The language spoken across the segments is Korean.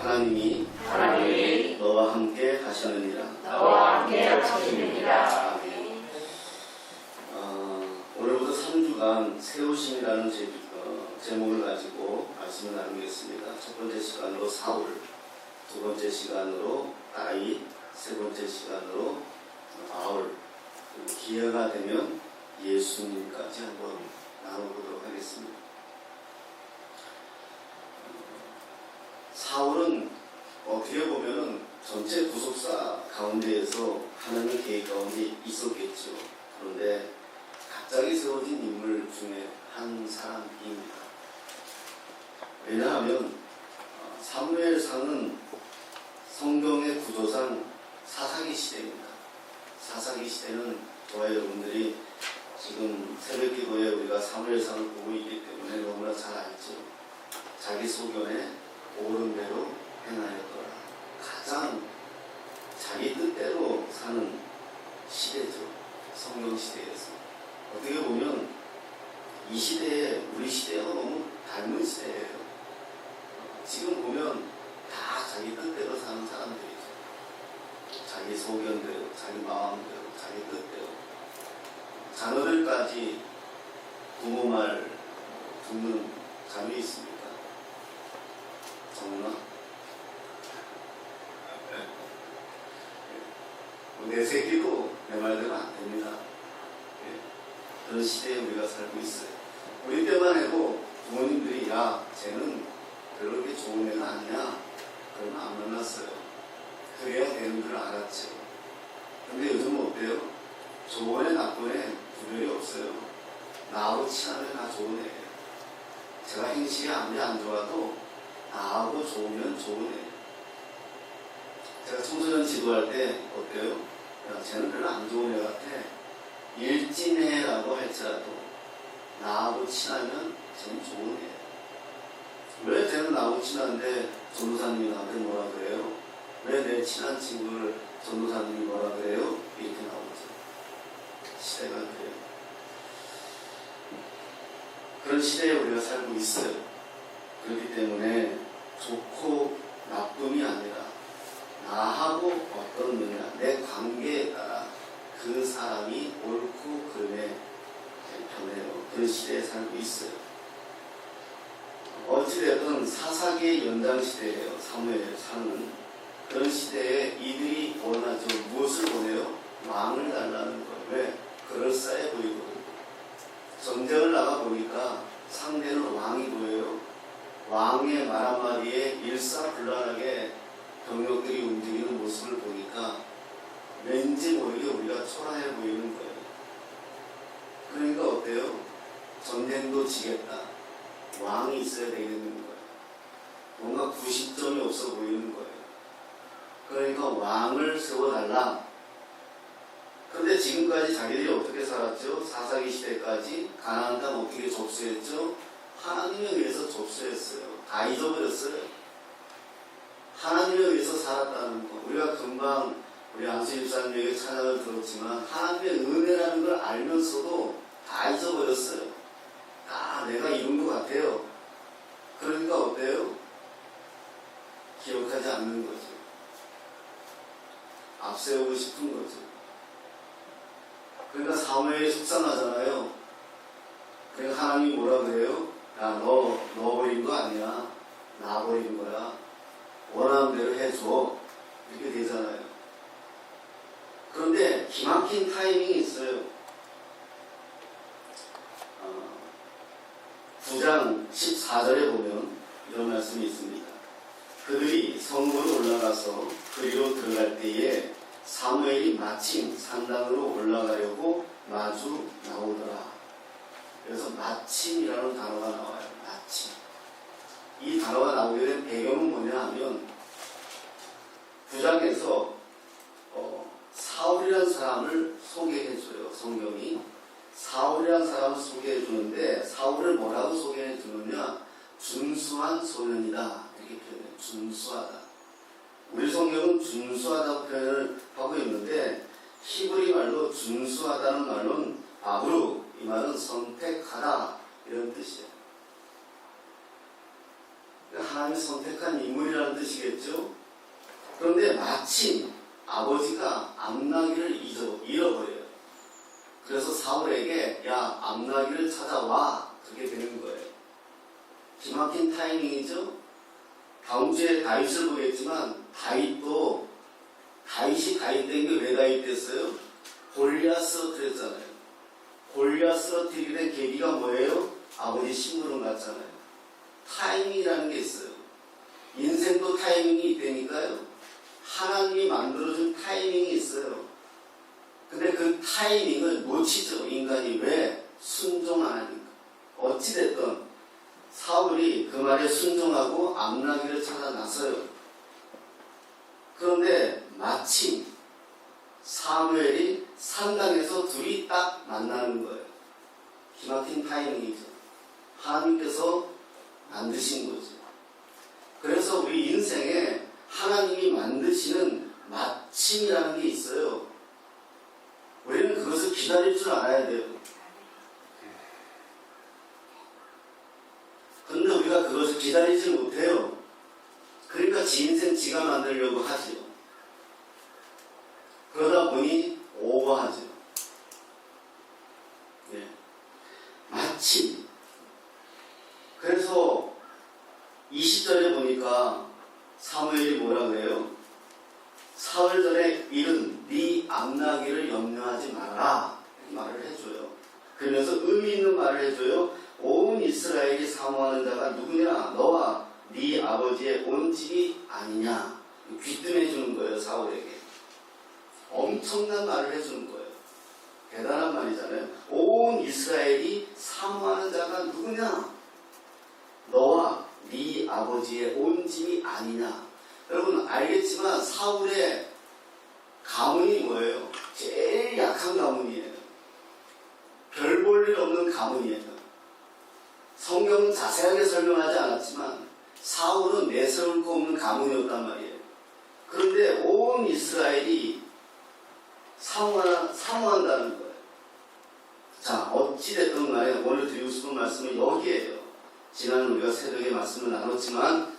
하나님이 너와 함께 하시느니라. 아멘. 오늘부터 3주간 세우심이라는 제목을 가지고 말씀을 나누겠습니다. 첫 번째 시간으로 사울, 두 번째 시간으로 다윗, 세 번째 시간으로 바울, 기회가 되면 예수님까지 한번 나눠보도록 하겠습니다. 사울은 어떻게 보면은 전체 구속사 가운데에서 하나님의 계획 가운데 있었겠죠. 그런데 갑자기 세워진 인물 중에 한 사람입니다. 왜냐하면 사무엘상은 성경의 구조상 사사기 시대입니다. 사사기 시대는 저와 여러분들이 지금 새벽기도에 우리가 사무엘상을 보고 있기 때문에 너무나 잘 알죠. 자기 소견에 옳은 대로 행하였더라. 가장 자기 뜻대로 사는 시대죠. 성경 시대에서. 어떻게 보면 이 시대에 우리 시대와 너무 닮은 시대예요. 지금 보면 다 자기 뜻대로 사는 사람들이죠. 자기 소견대로, 자기 마음대로, 자기 뜻대로. 자녀들까지 부모 말 듣는 자녀 있습니까? 정말? 내 새끼도 내 말대로 안 됩니다. 그런 시대에 우리가 살고 있어요. 우리 때만 해도 부모님들이 야, 쟤는 그렇게 좋은 애가 아니야. 그러면 안 만났어요. 그래야 되는 줄 알았죠. 근데 요즘은 어때요? 좋은 애, 나쁜 애 구별이 없어요. 나하고 친하면 다 좋은 애예요. 제가 행실이 아무리 안 좋아도 나하고 좋으면 좋은 애. 제가 청소년 지도할 때 어때요? 야, 쟤는 별로 안 좋은 애 같아. 일진애라고 할지라도 나하고 친하면 쟤는 좋은 애. 왜 쟤는 나하고 친한데 전도사님이 나한테 뭐라 그래요? 왜 내 친한 친구를 전도사님이 뭐라 그래요? 이렇게 나오죠. 시대가 그래요. 그런 시대에 우리가 살고 있어요. 그렇기 때문에 좋고 나쁨이 아니라 나하고 어떻느냐, 내 관계에 따라 그 사람이 옳고 그름에 변해요. 그런 시대에 살고 있어요. 어찌되든 사사기의 연장시대예요. 사무엘상은. 그런 시대에 이들이 원하죠. 무엇을 원해요? 왕을 달라는 거예요. 왜? 그럴싸해 보이거든요. 전쟁을 나가보니까 상대는 왕이 보여요. 왕의 말 한마디에 일사불란하게 병력들이 움직이는 모습을 보니까 왠지 모르게 우리가 초라해 보이는 거예요. 그러니까 어때요? 전쟁도 지겠다. 왕이 있어야 되겠는 거예요. 뭔가 구심점이 없어 보이는 거예요. 그러니까 왕을 세워달라. 그런데 지금까지 자기들이 어떻게 살았죠? 사사기 시대까지 가나안 땅 어떻게 접수했죠? 하나님에 의해서 접수했어요. 다 잊어버렸어요. 하나님에 의해서 살았다는 거. 우리가 금방 우리 안수 집사님에게 찬양을 들었지만 하나님의 은혜라는 걸 알면서도 다 잊어버렸어요. 다 내가 이룬 것 같아요. 그러니까 어때요? 기억하지 않는 거죠. 앞세우고 싶은 거죠. 그러니까 사무엘이 속상하잖아요. 그러니까 하나님이 뭐라 그래요? 야, 너 버린 거 아니야. 나 버린 거야. 원하는 대로 해줘. 이렇게 되잖아요. 그런데 기막힌 타이밍이 있어요. 9장 14절에 보면 이런 말씀이 있습니다. 그들이 성으로 올라가서 그리로 들어갈 때에 사무엘이 마침 산당으로 올라가려고 마주 나오더라. 그래서 마침이라는 단어가 나와요. 마침. 이 단어가 나오게 된 배경은 뭐냐 하면 9장에서 사울이라는 사람을 소개해줘요. 성경이. 사울이라는 사람을 소개해주는데 사울을 뭐라고 소개해주느냐? 준수한 소년이다. 이렇게 표현해요. 준수하다. 우리 성경은 준수하다고 표현을 하고 있는데 히브리 말로 준수하다는 말은 아브루, 이 말은 선택하다 이런 뜻이에요. 하나님이 선택한 인물이라는 뜻이겠죠. 그런데 마침 아버지가 암나귀를 잃어버려요. 그래서 사울에게 야 암나귀를 찾아와, 그게 되는 거예요. 기막힌 타이밍이죠. 다음 주에 다윗을 보겠지만 다윗이 다윗 된 게 왜 다윗 됐어요? 골리앗으로 그랬잖아요. 골리앗으로 되게 된 계기가 뭐예요? 아버지 심부름 갔잖아요. 타이밍이라는 게 있어요. 인생도 타이밍이 있다니까요. 하나님이 만들어준 타이밍이 있어요. 근데 그 타이밍을 놓치죠, 인간이. 왜? 순종 안 하니까. 어찌됐든 사울이 그 말에 순종하고 암나귀를 찾아 나서요. 그런데 마침 사무엘이 산당에서 둘이 딱 만나는 거예요. 기막힌 타이밍이죠. 하나님께서 만드신 거죠. 그래서 우리 인생에 하나님이 만드시는 마침이라는 게 있어요. 우리는 그것을 기다릴 줄 알아야 돼요. 그런데 우리가 그것을 기다리지 못해요. 그러니까 지 인생 지가 만들려고 하지요. 그러다 보니 오버하죠. 네. 마침. 그래서 20절에 보니까 사무엘이 뭐라 그래요? 사흘 전에 일은 네 암나귀를 염려하지 말아라, 이렇게 말을 해줘요. 그러면서 의미 있는 말을 해줘요. 온 이스라엘이 사모하는 자가 누구냐? 너와 네 아버지의 온 집이 아니냐? 귀뜸해 주는 거예요, 사울에게. 엄청난 말을 해주는 거예요. 대단한 말이잖아요. 온 이스라엘이 사모하는 자가 누구냐? 너와 네 아버지의 온 집이 아니냐? 여러분 알겠지만 사울의 가문이 뭐예요? 제일 약한 가문이에요. 별 볼 일 없는 가문이에요. 성경은 자세하게 설명하지 않았지만 사울은 내세울 거 없는 가문이었단 말이에요. 그런데 온 이스라엘이 사모한다는 거예요. 자, 어찌됐든 간에 오늘 드리고 싶은 말씀은 여기에요. 지난 우리가 새벽에 말씀을 나눴지만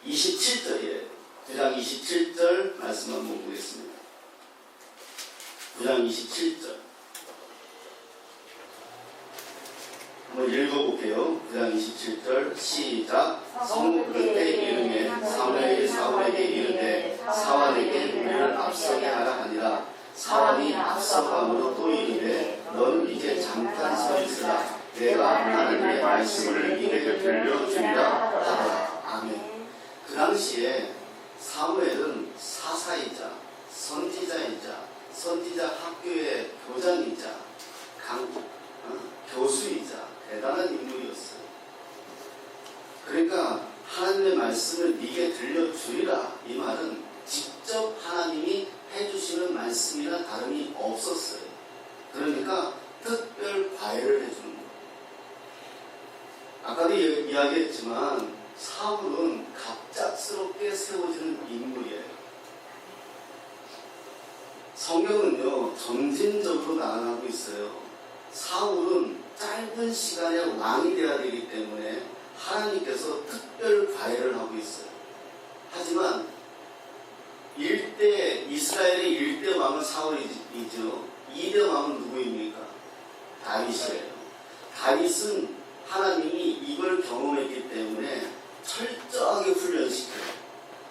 27절이에요. 9장 27절 말씀 한번 보겠습니다. 9장 27절 한번 읽어볼게요. 9장 27절 시작. 성문 끝에 이르매 사무엘이 사울에게 이르되 사완에게 우리를 앞서게 하라 하니라. 사완이 앞서감으로 또 이르되 너는 이제 잠깐 서 있으라. 내가 하나님의 말씀을 네게 들려주리라 하더라. 아멘. 그 당시에 사무엘은 사사이자 선지자이자 선지자 학교의 교장이자 교수이자 대단한 인물이었어요. 그러니까 하나님의 말씀을 네게 들려주리라, 이 말은 직접 하나님이 해주시는 말씀이나 다름이 없었어요. 그러니까 특별 과외를 해주는 거예요. 아까도 이야기했지만 사울은 갑작스럽게 세워지는 인물이에요. 성경은요 점진적으로 나아가고 있어요. 사울은 짧은 시간에 왕이 되어야 되기 때문에 하나님께서 특별 과외를 하고 있어요. 하지만 이스라엘의 1대 왕은 사울이죠. 2대 왕은 누구입니까? 다윗이에요. 다윗은 하나님이 이걸 경험했기 때문에 철저하게 훈련시켜요.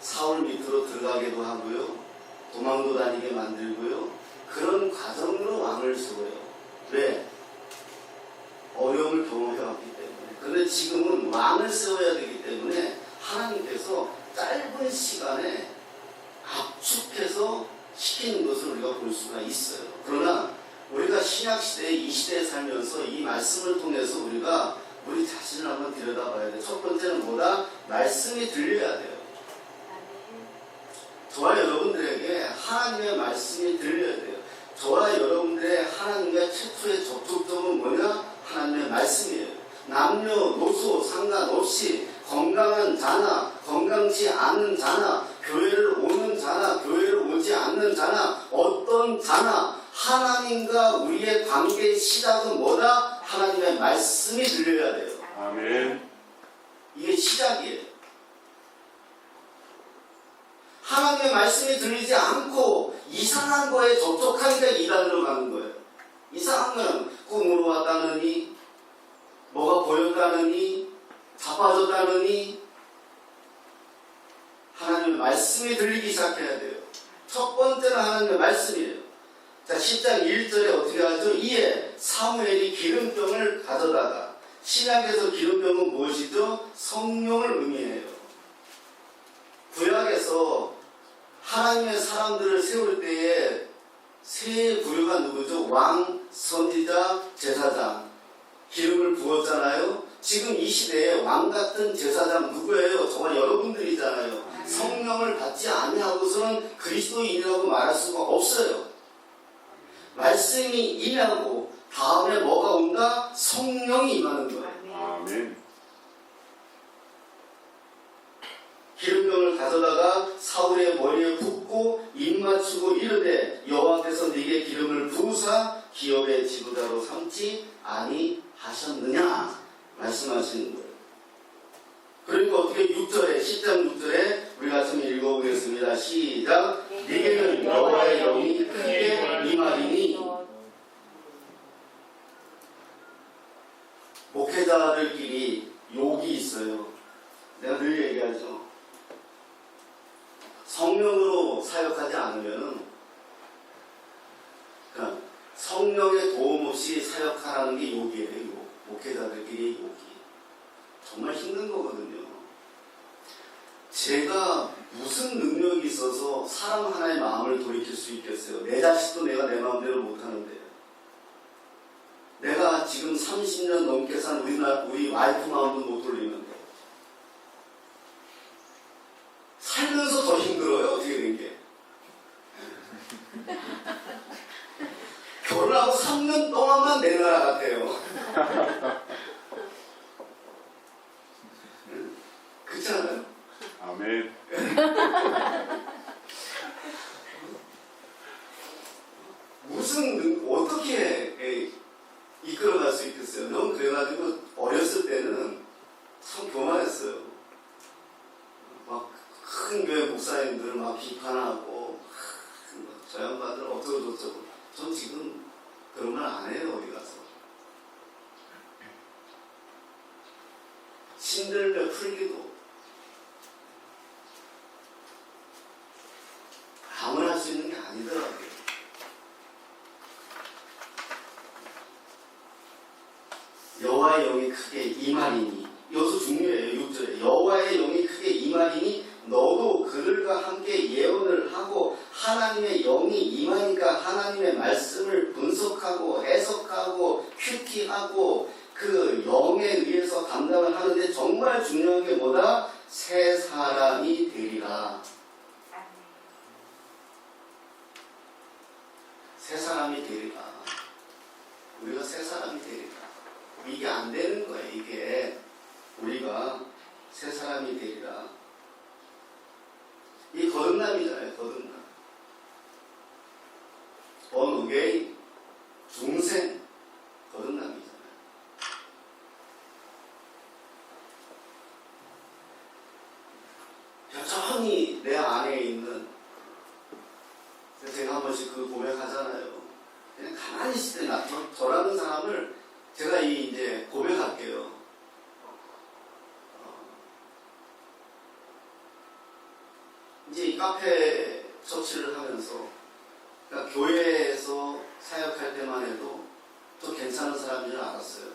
사울 밑으로 들어가기도 하고요. 도망도 다니게 만들고요. 그런 과정으로 왕을 세워요. 왜? 어려움을 경험해왔기 때문에. 그런데 지금은 왕을 세워야 되기 때문에 하나님께서 짧은 시간에 압축해서 시키는 것을 우리가 볼 수가 있어요. 그러나 우리가 신약시대에 이 시대에 살면서 이 말씀을 통해서 우리가 우리 자신을 한번 들여다봐야 돼요. 첫 번째는 뭐다? 말씀이 들려야 돼요. 저와 여러분들에게 하나님의 말씀이 들려야 돼요. 저와 여러분들의 하나님의 최초의 접촉점은 뭐냐? 하나님의 말씀이에요. 남녀, 노소 상관없이 건강한 자나 건강치 않은 자나 교회를 오는 자나 교회를 오지 않는 자나 어떤 자나 하나님과 우리의 관계의 시작은 뭐다? 하나님의 말씀이 들려야 돼요. 아멘. 이게 시작이에요. 하나님의 말씀이 들리지 않고 이상한 거에 접촉하니까 이단으로 가는 거예요. 이상한 거는 꿈으로 왔다느니, 뭐가 보였다느니, 자빠졌다느니, 하나님의 말씀이 들리기 시작해야 돼요. 첫 번째는 하나님의 말씀이에요. 자, 10장 1절에 어떻게 하죠? 이에 사무엘이 기름병을 가져다가, 신약에서 기름병은 무엇이죠? 성령을 의미해요. 구약에서 하나님의 사람들을 세울 때에 세 부류가 누구죠? 왕, 선지자, 제사장. 기름을 부었잖아요. 지금 이 시대에 왕 같은 제사장 누구예요? 정말 여러분들이잖아요. 성령을 받지 아니하고서는 그리스도인이라고 말할 수가 없어요. 말씀이 임하고 다음에 뭐가 온다? 성령이 임하는 거예요. 아멘. 기름병을 가져다가 사울의 머리에 붓고 입 맞추고 이르되 여호와께서 네게 기름을 부으사 기업의 지도자로 삼지 아니하셨느냐 말씀하시는 거예요. 그러니까 어떻게 6절에 10장 6절에 우리 같이 읽어보겠습니다. 시작. 네게는 여호와의 영이 크게 임하리니. 목회자들끼리 욕이 있어요. 내가 늘 얘기하죠. 성령으로 사역하지 않으면은, 그러니까 성령의 도움 없이 사역하라는 게 욕이에요. 욕. 목회자들끼리 욕이. 정말 힘든 거거든요. 제가 무슨 능력이 있어서 사람 하나의 마음을 돌이킬 수 있겠어요? 내 자식도 내가 내 마음대로 못하는데. 내가 지금 30년 넘게 산 우리 와이프 마음도 못 돌리는데. 살면서 더 힘들어요, 어떻게 된 게. 결혼하고 3년 동안만 내 나라 같아요. 그렇지 않아요? 아멘. 어떻게 이끌어갈 수 있겠어요? 너무 그래가지고 어렸을 때는 참 교만했어요. 막 큰 교회 목사님들을 막 비판하고 저 양반들 어쩌고 저쩌고. 전 지금 그런 말 안 해요, 어디 가서. 힘들며 풀기도 아무나 할 수 있는 게 아니더라고요. 여호와의 영이 크게 임하리니. 여기서 중요해요. 6절에 여호와의 영이 크게 임하리니 너도 그들과 함께 예언을 하고. 하나님의 영이 임하니까 하나님의 말씀을 분석하고 해석하고 큐티하고 그 영에 의해서 감당을 하는데 정말 중요한 게 뭐다? 새 사람이 되리라. 새 사람이 되리라. 우리가 새 사람이 되리라. 이게 안 되는 거예요. 이게 우리가 새 사람이 되리라. 이 거듭남이잖아요. 거듭남. born again, 중생, 거듭남이잖아요. 여전히 내 안에 있는, 제가 한 번씩 그 고백하잖아요. 그냥 가만히 있을 때 저라는 사람을 제가 이제 고백할게요. 이제 이 카페 처치를 하면서, 그러니까 교회에서 사역할 때만 해도 또 괜찮은 사람인 줄 알았어요.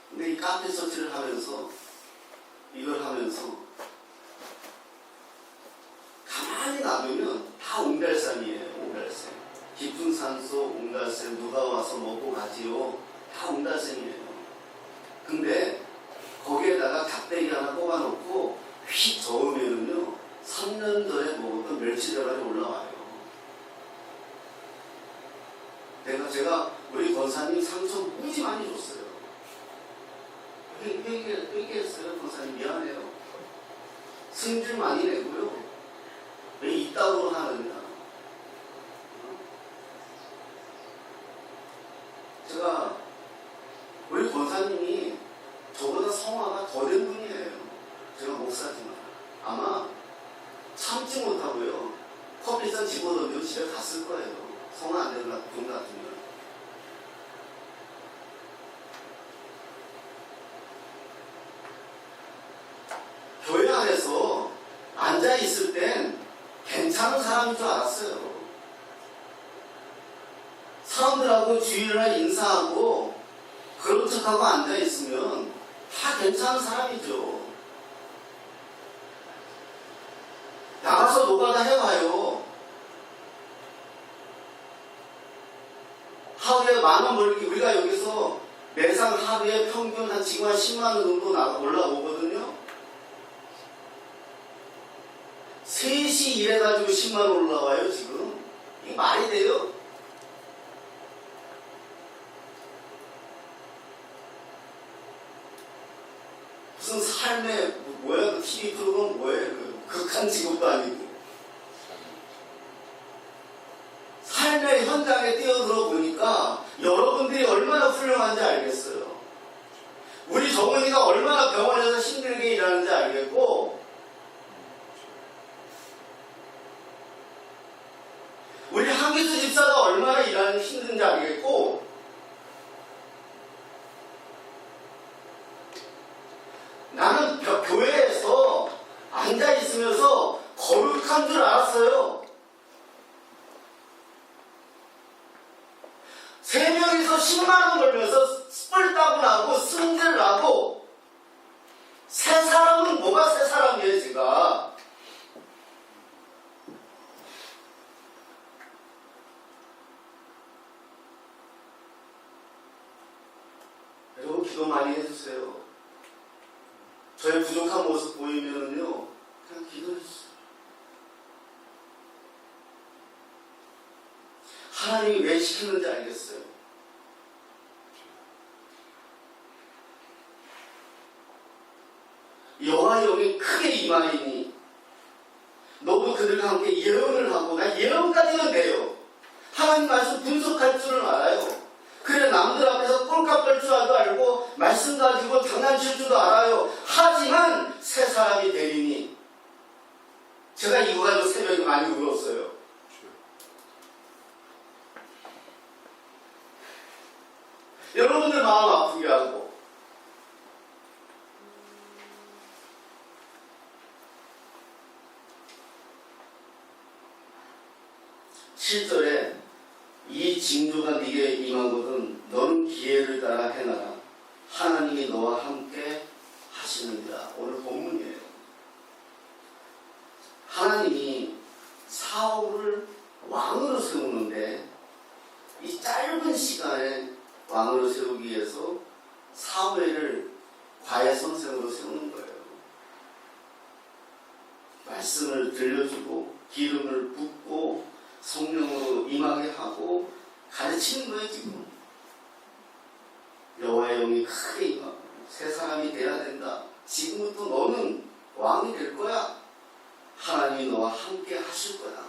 근데 이 카페 처치를 하면서, 이걸 하면서 가만히 놔두면 다 옹달샘이에요. 옹달샘. 깊은 산소 옹달샘. 누가 와서 먹고 가지요. 다 옹달샘이에요. 근데 거기에다가 닭대기 하나 뽑아놓고 휙 저으면은요 3년 전에 먹었던 멸치대가리 올라와요. 제가 우리 권사님 상처 무지 많이 줬어요. 회개했어요. 권사님 미안해요. 승질 많이 내고요. 왜 이따구로 하느냐. 제가 우리 권사님이 저보다 성화가 더 된 분이에요. 제가 목사지만 아마 참지 못하고요. 커피잔 집어던지고 집에 갔을 거예요. 성화 안 되는 분 같으면. 교회 안에서 앉아있을 땐 괜찮은 사람인 줄 알았어요. 사람들하고 주일날 인사하고 그런 척하고 앉아있으면 다 괜찮은 사람이죠. 나가서 노가다 해봐요. 하루에 10,000원 벌기, 우리가 여기서 매상 하루에 평균 한 지금 한 10만 원 정도 올라오거든요. 3시 일해가지고 10만 원 올라와요, 지금. 이게 말이 돼요? 무슨 삶의, 뭐야, 그 TV 프로그램 뭐예요? 그 극한 직업도 아니고. 삶의 현장에 뛰어들어 보니까 여러분들이 얼마나 훌륭한지 알겠어요. 우리 정은이가 얼마나 병원에서 힘들게 일하는지 알겠고, 우리 한기수 집사가 얼마나 일하는 힘든지 알겠고, 나는 교회에서 앉아있으면서 거룩한 줄 알았어요. 3명이서 10만 원 벌면서 뿔 따고 나고 승질 나고, 새 사람은 뭐가 새 사람이에요, 제가. 여러분 기도 많이 해주세요. 저의 부족한 모습 보이면은요, 그냥 기도해주세요. 하나님이 왜 시키는지 알겠어요. 여호와의 영이 크게 임하리니 너도 그들과 함께 예언을 하고, 나 예언까지는 돼요. 하나님 말씀 분석할 줄은 알아요. 그래, 남들 앞에서 꼴값 벌 줄 알고 말씀 가지고 장난칠 줄도 알아요. 하지만 새 사람이 되리니, 제가 이거 가지고 새벽에 많이 울었어요. 여러분들 마음 아프게 하고, (7절에) 이 징조가 네게 임하거든 너는 기회를 따라 행하라. 하나님이 너와 함께 하시느니라. 오늘 본문이에요. 하나님이 사울을 왕으로 세우는데, 이 짧은 시간에 왕으로 세우기 위해서 사무엘을 과외 선생으로 세우는 거예요. 말씀을 들려주고 기름을 붓고 성령으로 임하게 하고 가르치는 거예요. 지금 여호와의 영이 크게 임하고 새 사람이 돼야 된다. 지금부터 너는 왕이 될 거야. 하나님이 너와 함께 하실 거야.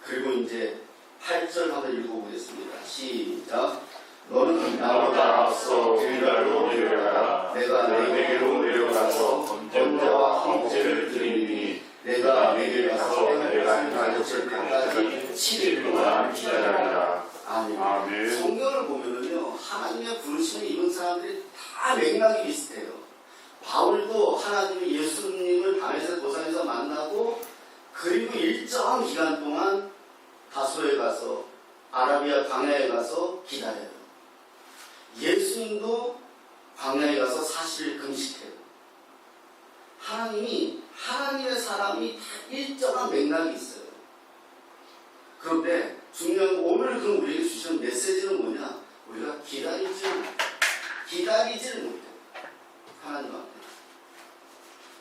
그리고 이제 8절 한번 읽어보겠습니다. 시작. 너는 나보다 앞서 길갈로 내려가라. 내가 내게로 내려가서 번제와 화목제를 드리니 내가 내게 가서 내가 행할 때까지 7일 동안 기다리라. 아멘. 성경을 보면은요, 하나님의 부르심을 입은 사람들이 다 맥락이 비슷해요. 바울도 하나님이 예수님을 밤에서 도상에서 만나고, 그리고 일정한 기간 동안 다소에 가서 아라비아 광야에 가서 기다려요. 예수님도 광야에 가서 40일 금식해요. 하나님의 사람이 다 일정한 맥락이 있어요. 그런데 중요한 건 오늘 그럼 우리에게 주시는 메시지는 뭐냐? 우리가 기다리질 못해요. 하나님 앞에.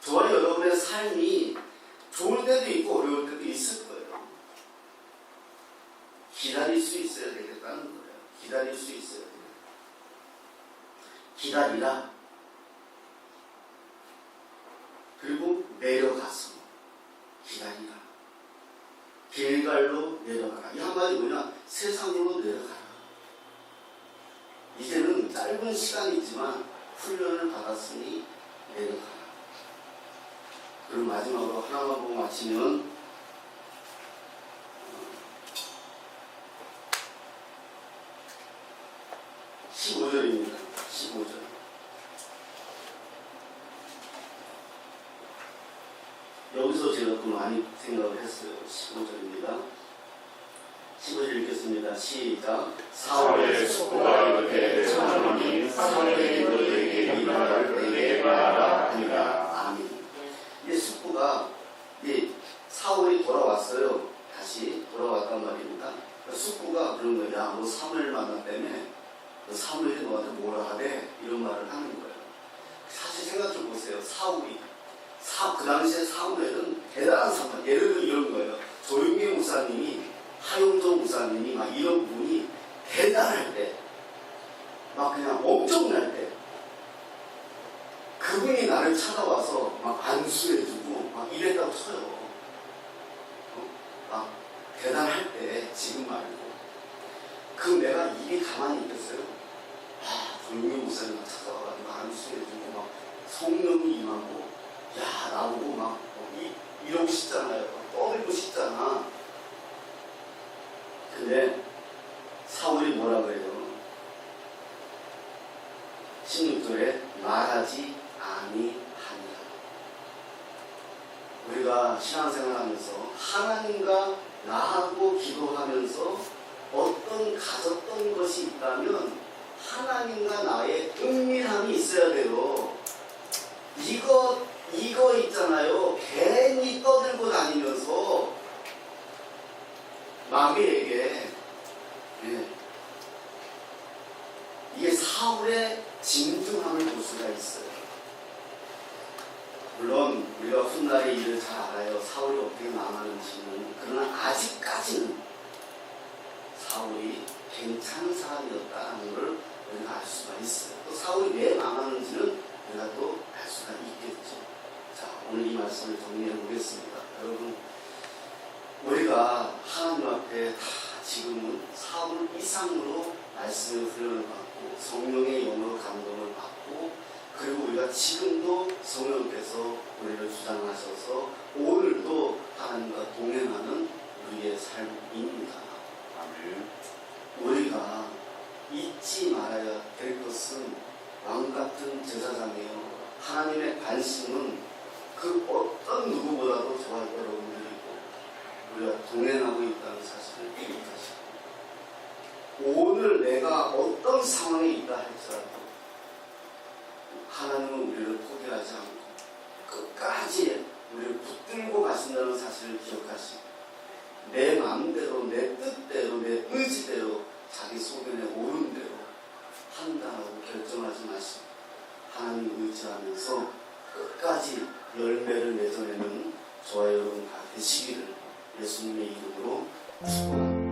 저와 여러분의 삶이 좋을 때도 있고 어려울 때도 있을 거예요. 기다릴 수 있어야 되겠다는 거예요. 기다릴 수 있어야 돼요. 기다리라. 그리고 내려가서 기다리라. 길갈로 내려가라. 이 한마디 뭐냐? 세상으로 내려가라. 이제는 짧은 시간이지만 훈련을 받았으니 내려가라. 그리고 마지막으로 하나만 보고 마치면 15절입니다. 15절. 여기서 제가 또 많이 생각을 했어요. 15절입니다. 15절 읽겠습니다. 시작. 사울의 숙부가 그때 청하노니 사무엘이 너희에게 이 말을 내게 말하라 하니라. 아멘. 이 숙부가 사울이 돌아왔어요. 다시 돌아왔단 말입니다. 숙부가 그런 거예요. 야, 너 사무엘 만났다며? 너 사무엘이 너한테 뭐라 하래? 이런 말을 하는 거예요. 사실 생각 좀 보세요. 그 당시에 사무엘은 대단한 사람. 예를 들어 이런 거예요. 조용기 목사님이, 하용조 목사님이 막 이런 분이 대단할 때, 막 그냥 엄청날 때, 그분이 나를 찾아와서 막 안수해주고 막 이랬다고 쳐요. 막 대단할 때, 지금 말고. 그럼 내가 입이 가만히 있겠어요? 조용기 목사님 찾아와가지고 안수해주고 막 성령이 임하고, 야, 나보고 막 이러고 싶잖아요. 막 떠들고 싶잖아. 근데 사울이 뭐라 그래요? 16절에 말하지 아니하니라. 우리가 신앙생활하면서 하나님과 나하고 기도하면서 가졌던 것이 있다면 하나님과 나의 은밀함이 있어야 돼요. 이거 있잖아요. 괜히 떠들고 다니면서 마귀에게 이게 사울의 진중함을 볼 수가 있어요. 물론 우리가 훗날의 일을 잘 알아요. 사울이 어떻게 망하는지는. 그러나 아직까지는 사울이 괜찮은 사람이었다는 걸 우리가 알 수가 있어요. 또 사울이 왜 망하는지는 우리가 또 알 수가 있겠죠. 자, 오늘 이 말씀을 정리해 보겠습니다. 여러분, 우리가 하나님 앞에 다 지금은 사울 이상으로 말씀의 훈련을 받고 성령의 영으로 감동을 받고, 그리고 우리가 지금도 성령께서 우리를 주장하셔서 오늘도 하나님과 동행하는 우리의 삶입니다. 아멘. 우리가 잊지 말아야 될 것은 왕같은 제사장이에요. 하나님의 관심은 그 어떤 누구보다도 저와 여러분들이고 우리가 동행하고 있다는 사실을 기억하시고, 오늘 내가 어떤 상황에 있다 할지라도 하나님은 우리를 포기하지 않고 끝까지 우리를 붙들고 가신다는 사실을 기억하시고, 내 마음대로, 내 뜻대로, 내 의지대로, 자기 소견에 옳은 대로 한다고 결정하지 마시고 하나님 의지하면서 끝까지 열매를 맺어내는 저와 여러분 다 되시기를 예수님의 이름으로 축원합니다.